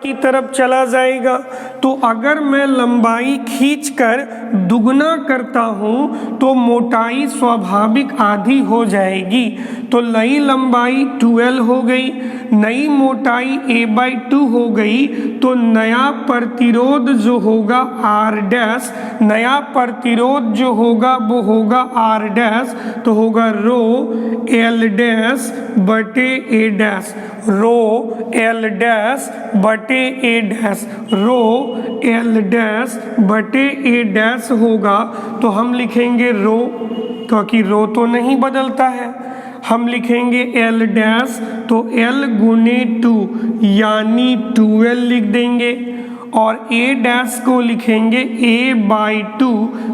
की तरफ चला जाएगा। तो अगर मैं लंबाई खींचकर दुगना करता हूँ तो मोटाई स्वाभाविक आधी हो जाएगी। तो नई लंबाई 12 हो गई, नई मोटाई a/2 हो गई। तो नया प्रतिरोध जो होगा R डैश, नया प्रतिरोध जो होगा वो होगा R डैश, तो होगा रो L डैश बटे A dash, row L dash बटे A dash, row L dash बटे A डैश होगा। तो हम लिखेंगे रो, क्योंकि रो तो नहीं बदलता है, हम लिखेंगे L डैश, तो L गुने 2 यानी 2L लिख देंगे, और A डैश को लिखेंगे A/2,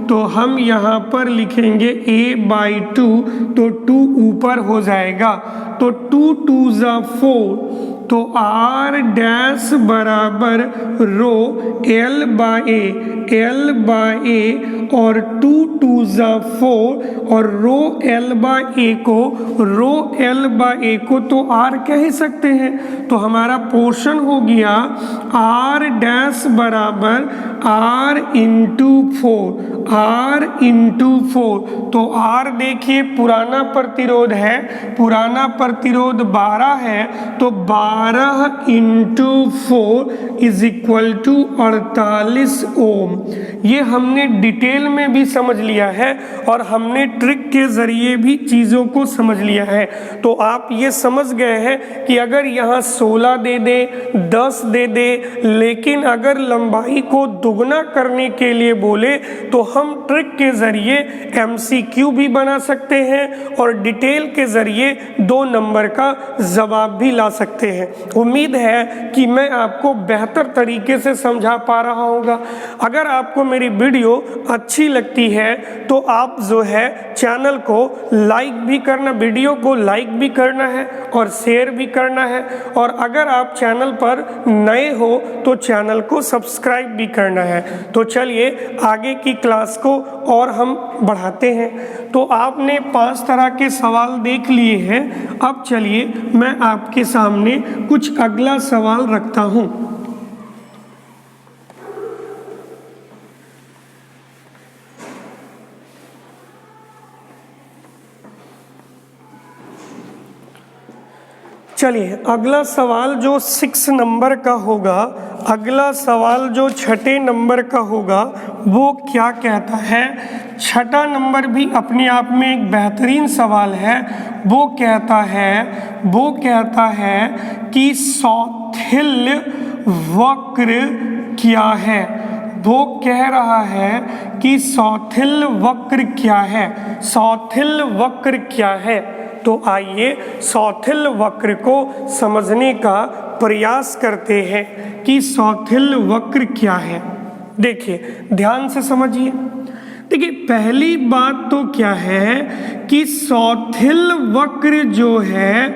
तो हम यहाँ पर लिखेंगे A/2, तो 2 ऊपर हो जाएगा, तो 2 2 जा 4, तो R डैश बराबर रो L/A, L/A और 2 2 जा 4, और रो L/A को, रो L/A को तो R कह सकते हैं। तो हमारा पोर्शन हो गया R डैश बराबर R इंटू 4, R इंटू 4। तो R देखिए पुराना प्रतिरोध है, पुराना प्रतिरोध 12 है, तो 12 इंटू 4 इज इक्वल टू 48 ओम। ये हमने डिटेल में भी समझ लिया है और हमने ट्रिक के जरिए भी चीज़ों को समझ लिया है। तो आप ये समझ गए हैं कि अगर यहाँ 16 दे दे, 10 दे दे, लेकिन अगर लंबाई को दुगना करने के लिए बोले तो हम ट्रिक के जरिए MCQ भी बना सकते हैं और डिटेल के जरिए 2 नंबर का जवाब भी ला सकते हैं। उम्मीद है कि मैं आपको बेहतर तरीके से समझा पा रहा होगा। अगर आपको मेरी वीडियो अच्छी लगती है तो आप जो है चैनल को लाइक भी करना, वीडियो को लाइक भी करना है और शेयर भी करना है, और अगर आप चैनल पर नए हो तो चैनल को सब्सक्राइब भी करना है। तो चलिए आगे की क्लास को और हम बढ़ाते हैं। तो आपने 5 तरह के सवाल देख लिए हैं। अब चलिए मैं आपके सामने कुछ अगला सवाल रखता हूं। चलिए अगला सवाल जो 6 नंबर का होगा, अगला सवाल जो 6ठे नंबर का होगा वो क्या कहता है। 6ठा नंबर भी अपने आप में एक बेहतरीन सवाल है। वो कहता है कि सौथिल्य वक्र क्या है। वो कह रहा है कि सौथिल्य वक्र क्या है, सौथिल्य वक्र क्या है। तो आइए सौथिल्य वक्र को समझने का प्रयास करते हैं कि सौथिल्य वक्र क्या है। देखिए ध्यान से समझिए। देखिए पहली बात तो क्या है कि सौथिल्य वक्र जो है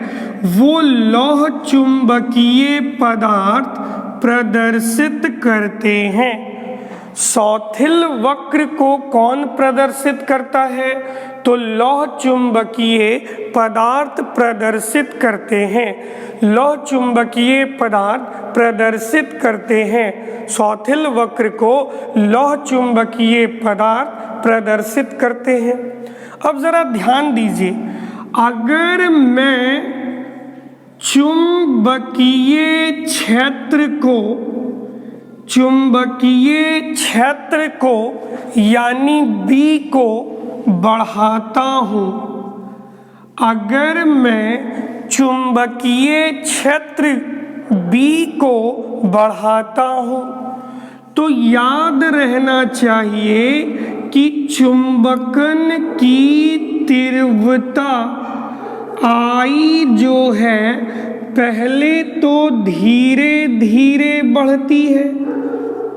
वो लौह चुंबकीय पदार्थ प्रदर्शित करते हैं। सौथिल्य वक्र को कौन प्रदर्शित करता है, तो लौह चुंबकीय पदार्थ प्रदर्शित करते हैं, लौह चुंबकीय पदार्थ प्रदर्शित करते हैं। सौथिल्य वक्र को लौह चुंबकीय पदार्थ प्रदर्शित करते हैं। अब जरा ध्यान दीजिए, अगर मैं चुंबकीय क्षेत्र को यानी B को बढ़ाता हूं, अगर मैं चुंबकीय क्षेत्र B को बढ़ाता हूं तो याद रहना चाहिए कि चुंबकन की तीव्रता I जो है पहले तो धीरे धीरे बढ़ती है,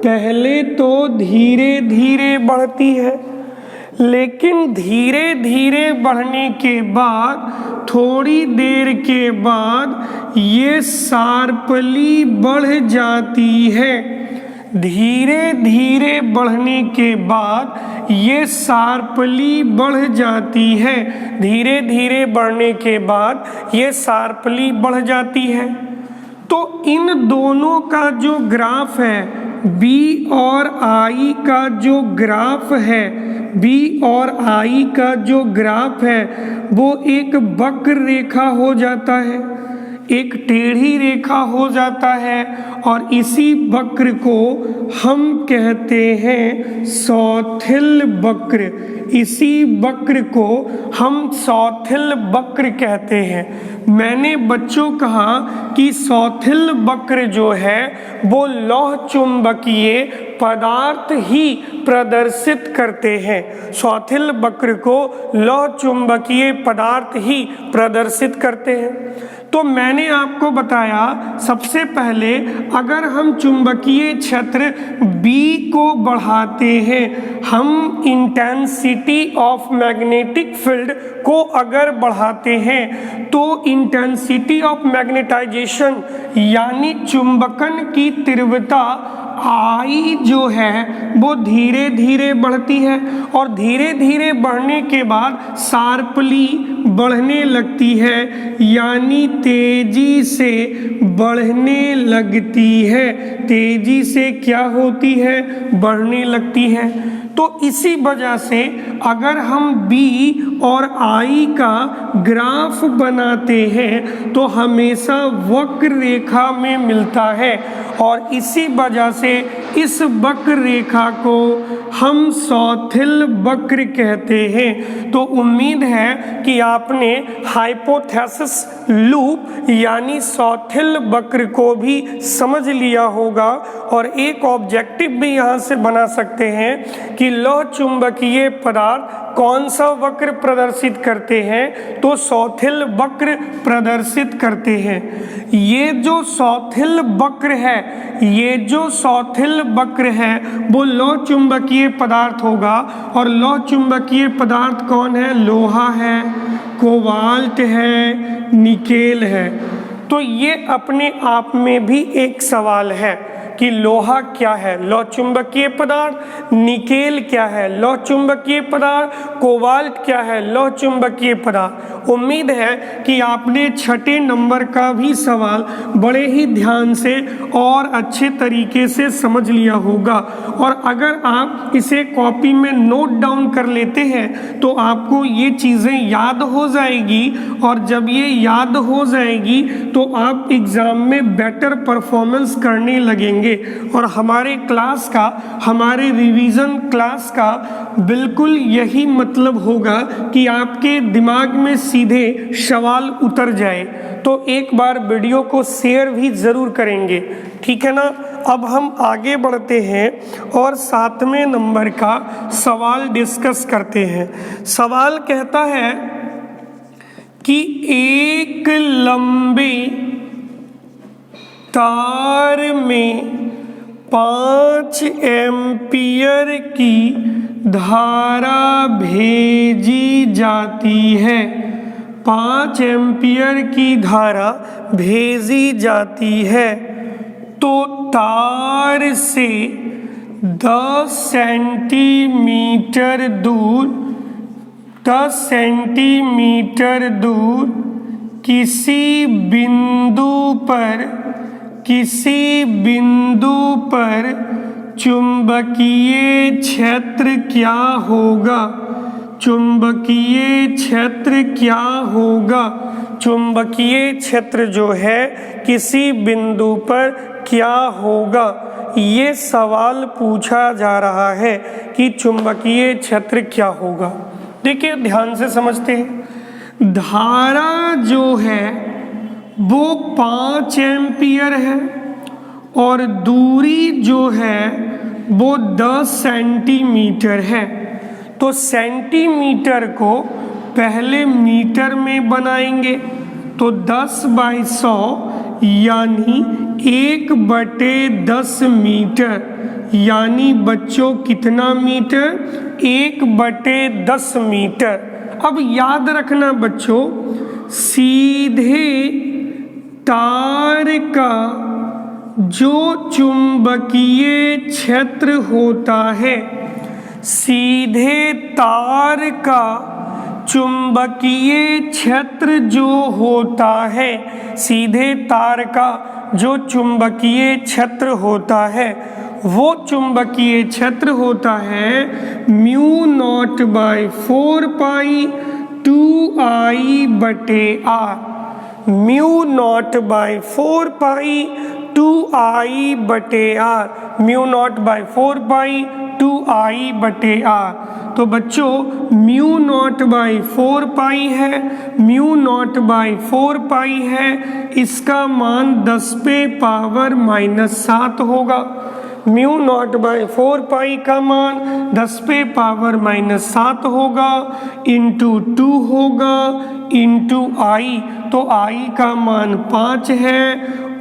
पहले तो धीरे धीरे बढ़ती है, लेकिन धीरे धीरे बढ़ने के बाद थोड़ी देर के बाद ये शार्पली बढ़ जाती है। धीरे धीरे बढ़ने के बाद ये शार्पली बढ़ जाती है, धीरे धीरे बढ़ने के बाद ये शार्पली बढ़ जाती है। तो इन दोनों का जो ग्राफ है B और I का जो ग्राफ है, B और I का जो ग्राफ है वो एक वक्र रेखा हो जाता है, एक टेढ़ी रेखा हो जाता है, और इसी वक्र को हम कहते हैं सौथिल वक्र। इसी वक्र को हम सौथिल वक्र कहते हैं। मैंने बच्चों कहा कि सौथिल वक्र जो है वो लौह चुंबकीय पदार्थ ही प्रदर्शित करते हैं। सौथिल वक्र को लौह चुंबकीय पदार्थ ही प्रदर्शित करते हैं। तो मैंने आपको बताया सबसे पहले अगर हम चुंबकीय क्षेत्र B को बढ़ाते हैं, हम इंटेंसिटी ऑफ मैग्नेटिक फील्ड को अगर बढ़ाते हैं तो इंटेंसिटी ऑफ मैग्नेटाइजेशन यानी चुंबकन की तीव्रता I जो है वो धीरे धीरे बढ़ती है, और धीरे धीरे बढ़ने के बाद शार्पली बढ़ने लगती है, यानी तेजी से बढ़ने लगती है। तेजी से क्या होती है? बढ़ने लगती है। तो इसी वजह से अगर हम B और I का ग्राफ बनाते हैं तो हमेशा वक्र रेखा में मिलता है, और इसी वजह से इस वक्र रेखा को हम सौथिल वक्र कहते हैं। तो उम्मीद है कि आपने हाइपोथेसिस लूप यानी सौथिल वक्र को भी समझ लिया होगा, और एक ऑब्जेक्टिव भी यहाँ से बना सकते हैं कि लौह चुंबकीय पदार्थ कौन सा वक्र प्रदर्शित करते हैं, तो सौथिल वक्र प्रदर्शित करते हैं। ये जो सौथिल वक्र है, ये जो सौथिल वक्र है वो लौह चुंबकीय पदार्थ होगा, और लौह चुंबकीय पदार्थ कौन है? लोहा है, कोबाल्ट है, निकेल है। तो ये अपने आप में भी एक सवाल है कि लोहा क्या है? लौह चुंबकीय पदार्थ। निकेल क्या है? लौह चुंबकीय पदार्थ। कोबाल्ट क्या है? लौह चुंबकीय पदार्थ। उम्मीद है कि आपने छठे नंबर का भी सवाल बड़े ही ध्यान से और अच्छे तरीके से समझ लिया होगा, और अगर आप इसे कॉपी में नोट डाउन कर लेते हैं तो आपको ये चीज़ें याद हो जाएगी, और जब ये याद हो जाएगी तो आप एग्ज़ाम में बेटर परफॉर्मेंस करने लगेंगे। और हमारे क्लास का, हमारे रिवीजन क्लास का बिल्कुल यही मतलब होगा कि आपके दिमाग में सीधे सवाल उतर जाए। तो एक बार वीडियो को शेयर भी ज़रूर करेंगे, ठीक है ना। अब हम आगे बढ़ते हैं और 7वें नंबर का सवाल डिस्कस करते हैं। सवाल कहता है कि एक लंबे तार में 5 एम्पियर की धारा भेजी जाती है। 5 एम्पियर की धारा भेजी जाती है, तो तार से 10 सेंटीमीटर दूर 10 सेंटीमीटर दूर किसी बिंदु पर चुंबकीय क्षेत्र क्या होगा? चुंबकीय क्षेत्र क्या होगा? चुंबकीय क्षेत्र जो है किसी बिंदु पर क्या होगा? ये सवाल पूछा जा रहा है कि चुंबकीय क्षेत्र क्या होगा। देखिए ध्यान से समझते हैं। धारा जो है वो 5 एम्पियर है, और दूरी जो है वो 10 सेंटीमीटर है। तो सेंटीमीटर को पहले मीटर में बनाएंगे, तो 10/100 यानी 1/10 मीटर, यानी बच्चों कितना मीटर? 1/10 मीटर। अब याद रखना बच्चों, सीधे तार का जो चुंबकीय क्षेत्र होता है, सीधे तार का चुंबकीय क्षेत्र जो होता है, सीधे तार का जो चुंबकीय क्षेत्र होता है वो चुंबकीय क्षेत्र होता है mu naught by 4 pi 2I बटे R. Mu naught by 4 pi 2I बटे R. Mu naught by 4 pi 2I बटे आर। तो बच्चों म्यू नॉट बाई 4 पाई है, म्यू नॉट बाई 4 पाई है, इसका मान 10 पे पावर -7 होगा। म्यू नॉट बाई 4 पाई का मान 10 पे पावर -7 होगा, इंटू 2 होगा, इंटू I, तो I का मान 5 है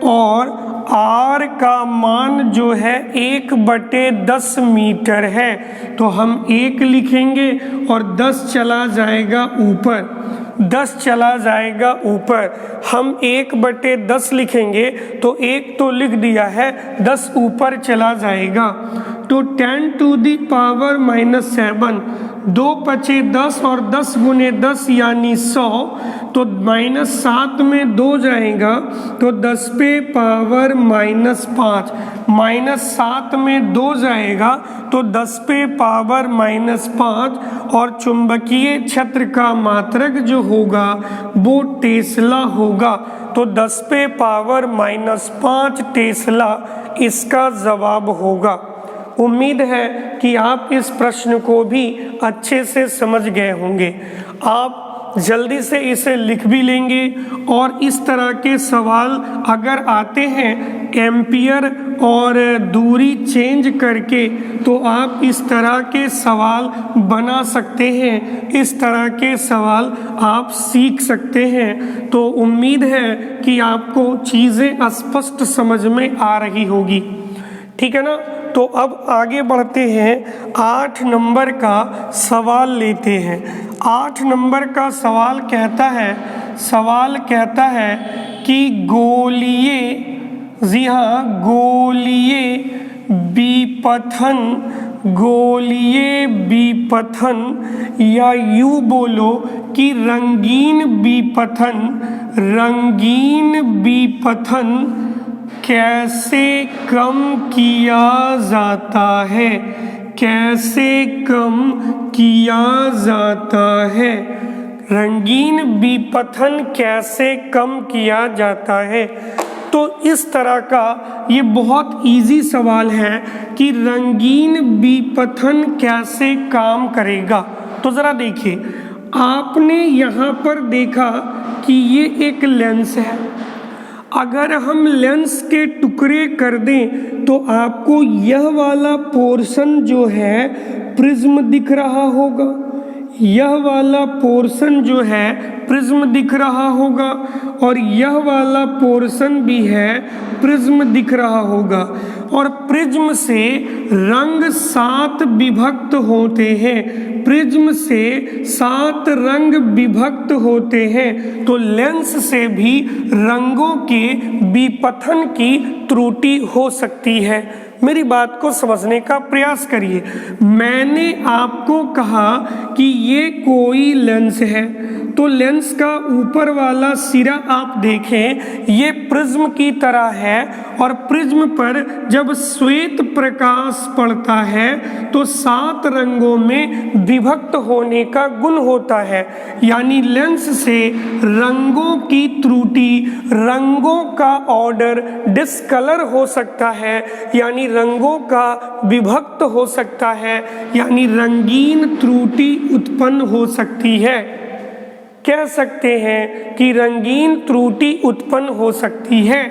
और R का मान जो है 1/10 मीटर है। तो हम 1 लिखेंगे और 10 चला जाएगा ऊपर, 10 चला जाएगा ऊपर। हम 1/10 लिखेंगे तो 1 तो लिख दिया है, 10 ऊपर चला जाएगा। तो 10 टू दी पावर -7, 2 पचे 10 और 10 गुने 10 यानी 100, तो -7 में 2 जाएगा तो 10 पे पावर -5, -7 में 2 जाएगा तो 10 पे पावर -5, और चुंबकीय क्षेत्र का मात्रक जो होगा वो टेस्ला होगा। तो 10 पे पावर -5 टेस्ला इसका जवाब होगा। उम्मीद है कि आप इस प्रश्न को भी अच्छे से समझ गए होंगे। आप जल्दी से इसे लिख भी लेंगे और इस तरह के सवाल अगर आते हैं एम्पियर और दूरी चेंज करके तो आप इस तरह के सवाल बना सकते हैं, इस तरह के सवाल आप सीख सकते हैं। तो उम्मीद है कि आपको चीज़ें स्पष्ट समझ में आ रही होगी, ठीक है ना। तो अब आगे बढ़ते हैं, 8 नंबर का सवाल लेते हैं। 8 नंबर का सवाल कहता है कि गोलीय, जी हाँ, गोलीय विपथन या यूं बोलो कि रंगीन विपथन कैसे कम किया जाता है, कैसे कम किया जाता है, रंगीन विपथन कैसे कम किया जाता है। तो इस तरह का ये बहुत इजी सवाल है कि रंगीन विपथन कैसे काम करेगा। तो ज़रा देखिए, आपने यहाँ पर देखा कि ये एक लेंस है। अगर हम लेंस के टुकड़े कर दें तो आपको यह वाला पोर्शन जो है प्रिज्म दिख रहा होगा, यह वाला पोर्शन जो है प्रिज्म दिख रहा होगा, और यह वाला पोर्शन भी है प्रिज्म दिख रहा होगा। और प्रिज्म से रंग 7 विभक्त होते हैं, प्रिज्म से 7 रंग विभक्त होते हैं। तो लेंस से भी रंगों के विपथन की त्रुटि हो सकती है। मेरी बात को समझने का प्रयास करिए। मैंने आपको कहा कि ये कोई लेंस है, तो लेंस का ऊपर वाला सिरा आप देखें, ये प्रिज्म की तरह है, और प्रिज्म पर जब श्वेत प्रकाश पड़ता है तो 7 रंगों में विभक्त होने का गुण होता है। यानी लेंस से रंगों की त्रुटि, रंगों का ऑर्डर डिसकलर हो सकता है, यानी रंगों का विभक्त हो सकता है, यानी रंगीन त्रुटि उत्पन्न हो सकती है। कह सकते हैं कि रंगीन त्रुटि उत्पन्न हो सकती है।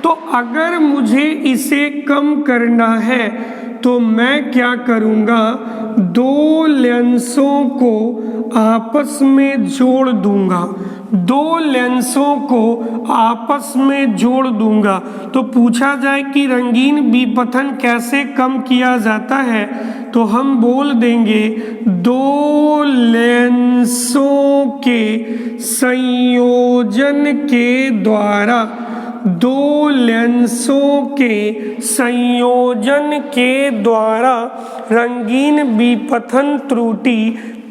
तो अगर मुझे इसे कम करना है तो मैं क्या करूँगा, 2 लेंसों को आपस में जोड़ दूंगा, 2 लेंसों को आपस में जोड़ दूंगा। तो पूछा जाए कि रंगीन विपथन कैसे कम किया जाता है, तो हम बोल देंगे 2 लेंसों के संयोजन के द्वारा, 2 लेंसों के संयोजन के द्वारा रंगीन विपथन त्रुटि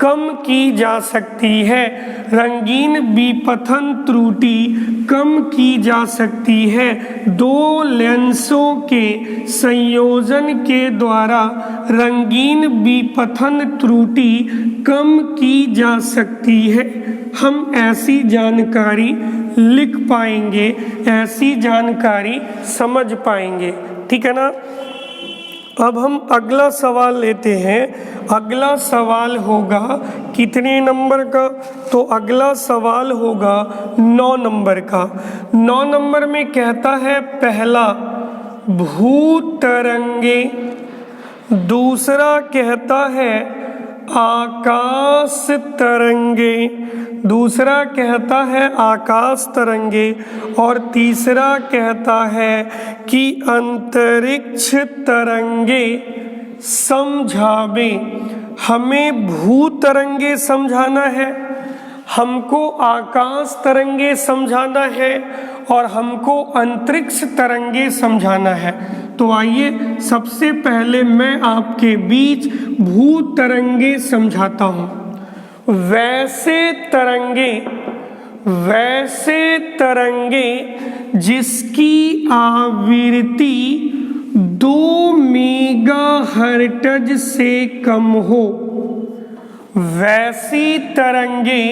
कम की जा सकती है। रंगीन विपथन त्रुटि कम की जा सकती है दो लेंसों के संयोजन के द्वारा। रंगीन विपथन त्रुटि कम की जा सकती है। हम ऐसी जानकारी लिख पाएंगे, ऐसी जानकारी समझ पाएंगे, ठीक है ना। अब हम अगला सवाल लेते हैं। अगला सवाल होगा कितने नंबर का? तो अगला सवाल होगा 9 नंबर का। 9 नंबर में कहता है पहला भूतरंगे, दूसरा कहता है आकाश तरंगे, दूसरा कहता है आकाश तरंगे, और तीसरा कहता है कि अंतरिक्ष तरंगे समझावे। हमें भूतरंगे समझाना है, हमको आकाश तरंगे समझाना है, और हमको अंतरिक्ष तरंगे समझाना है। तो आइए सबसे पहले मैं आपके बीच भूतरंगे समझाता हूँ। वैसे तरंगे जिसकी आवृत्ति 2 मेगाहर्ट्ज से कम हो। वैसी तरंगे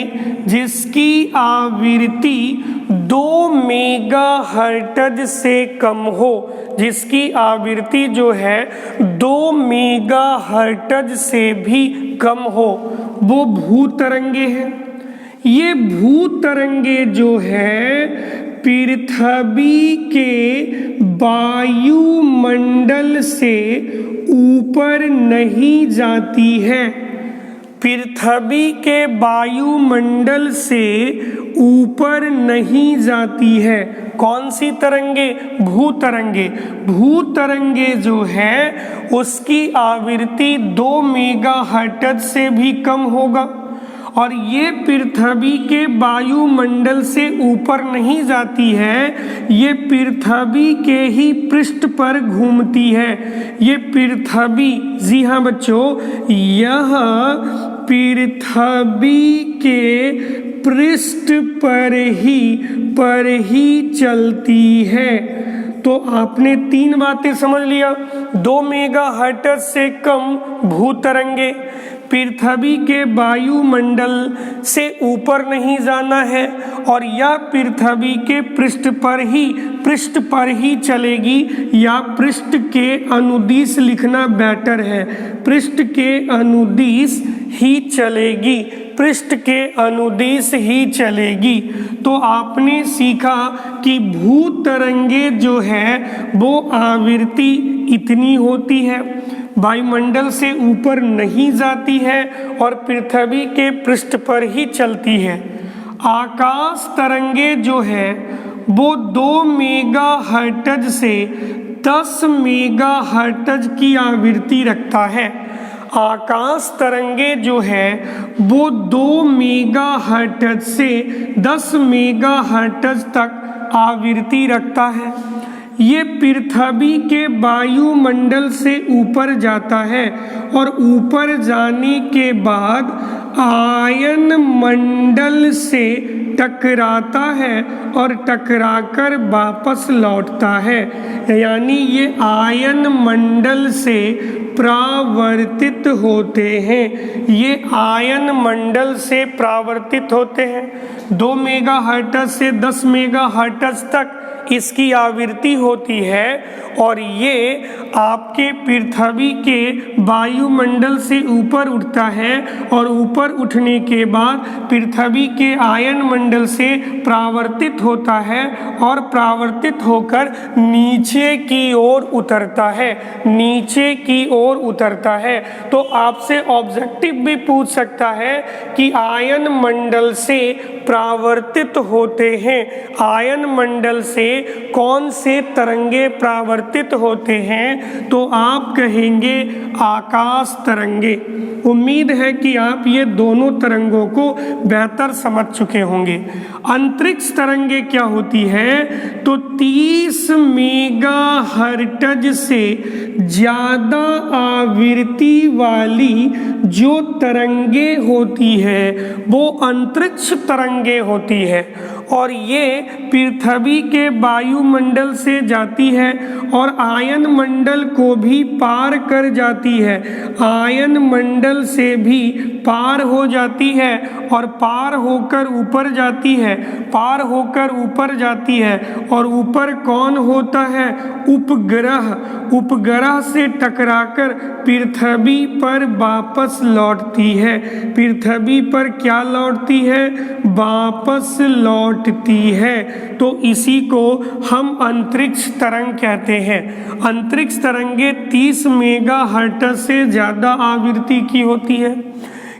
जिसकी आवृत्ति 2 मेगाहर्ट्ज से कम हो, जिसकी आवृत्ति जो है 2 मेगाहर्ट्ज से भी कम हो, वो भूतरंगे हैं। ये भूतरंगे जो है पृथ्वी के वायुमंडल से ऊपर नहीं जाती है। पृथ्वी के वायुमंडल से ऊपर नहीं जाती है। कौन सी तरंगे? भूतरंगे। भूतरंगे जो है उसकी आवृत्ति 2 मेगाहर्ट्ज से भी कम होगा, और ये पृथ्वी के वायुमंडल से ऊपर नहीं जाती है, ये पृथ्वी के ही पृष्ठ पर घूमती है। ये पृथ्वी, जी हाँ बच्चों, यह पृथ्वी के पृष्ठ पर ही चलती है। तो आपने 3 बातें समझ लिया। 2 मेगाहर्ट्ज से कम भूतरंगे, पृथ्वी के वायुमंडल से ऊपर नहीं जाना है, और यह पृथ्वी के पृष्ठ पर ही चलेगी, या पृष्ठ के अनुदिश लिखना बेटर है। पृष्ठ के अनुदिश ही चलेगी, पृष्ठ के अनुदिश ही चलेगी। तो आपने सीखा कि भूतरंगे जो है वो आवृत्ति इतनी होती है, वायुमंडल से ऊपर नहीं जाती है, और पृथ्वी के पृष्ठ पर ही चलती है। आकाश तरंगे जो है वो 2 मेगाहर्ट्ज से 10 मेगाहर्ट्ज की आवृत्ति रखता है। आकाश तरंगे जो है वो 2 मेगाहर्ट्ज से 10 मेगाहर्ट्ज तक आवृत्ति रखता है। ये पृथ्वी के वायुमंडल से ऊपर जाता है, और ऊपर जाने के बाद आयन मंडल से टकराता है, और टकराकर वापस लौटता है। यानी ये आयन मंडल से परावर्तित होते हैं। ये आयन मंडल से परावर्तित होते हैं। 2 मेगाहर्ट्ज से 10 मेगाहर्ट्ज तक इसकी आवृत्ति होती है, और ये आपके पृथ्वी के वायुमंडल से ऊपर उठता है, और ऊपर उठने के बाद पृथ्वी के आयन मंडल से परावर्तित होता है, और परावर्तित होकर नीचे की ओर उतरता है, नीचे की ओर उतरता है। तो आपसे ऑब्जेक्टिव भी पूछ सकता है कि आयन मंडल से परावर्तित होते हैं, आयन मंडल से कौन से तरंगे परावर्तित होते हैं, हैं तो आप कहेंगे आकाश तरंगे। उम्मीद है कि आप ये दोनों तरंगों को बेहतर समझ चुके होंगे। अंतरिक्ष तरंगे क्या होती है, तो 30 मेगाहर्ट्ज से ज़्यादा आवृत्ति वाली जो तरंगे होती है वो अंतरिक्ष तरंगे होती है, और ये पृथ्वी के वायुमंडल से जाती है और आयन मंडल को भी पार कर जाती है, आयन मंडल से भी पार हो जाती है और पार होकर ऊपर जाती है, पार होकर ऊपर जाती है। और ऊपर कौन होता है, उपग्रह। उपग्रह से टकराकर पृथ्वी पर वापस लौटती है। पृथ्वी पर क्या लौटती है, वापस लौटती है। तो इसी को हम अंतरिक्ष तरंग कहते हैं। अंतरिक्ष तरंगे 30 मेगाहर्ट्ज से ज़्यादा आवृत्ति की होती है।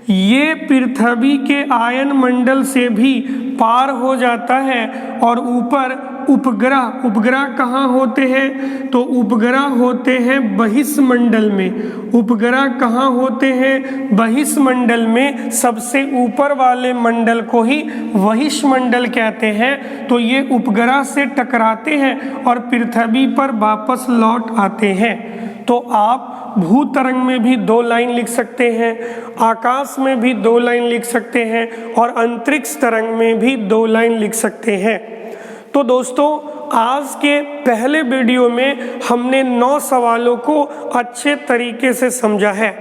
ये पृथ्वी के आयन मंडल से भी पार हो जाता है और ऊपर उपग्रह। उपग्रह कहाँ होते हैं, तो उपग्रह होते हैं बहिष्मंडल में। उपग्रह कहाँ होते हैं, बहिष्मंडल में। सबसे ऊपर वाले मंडल को ही बहिष्मंडल कहते हैं। तो ये उपग्रह से टकराते हैं और पृथ्वी पर वापस लौट आते हैं। तो आप भूतरंग में भी 2 लाइन लिख सकते हैं, आकाश में भी 2 लाइन लिख सकते हैं और अंतरिक्ष तरंग में भी 2 लाइन लिख सकते हैं। तो दोस्तों, आज के पहले वीडियो में हमने 9 सवालों को अच्छे तरीके से समझा है।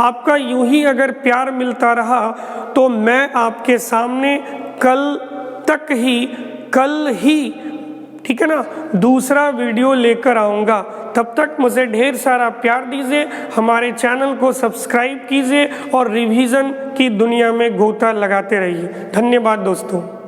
आपका यूं ही अगर प्यार मिलता रहा तो मैं आपके सामने कल ही ठीक है ना, दूसरा वीडियो लेकर आऊँगा। तब तक मुझे ढेर सारा प्यार दीजिए, हमारे चैनल को सब्सक्राइब कीजिए और रिवीजन की दुनिया में गोता लगाते रहिए। धन्यवाद दोस्तों।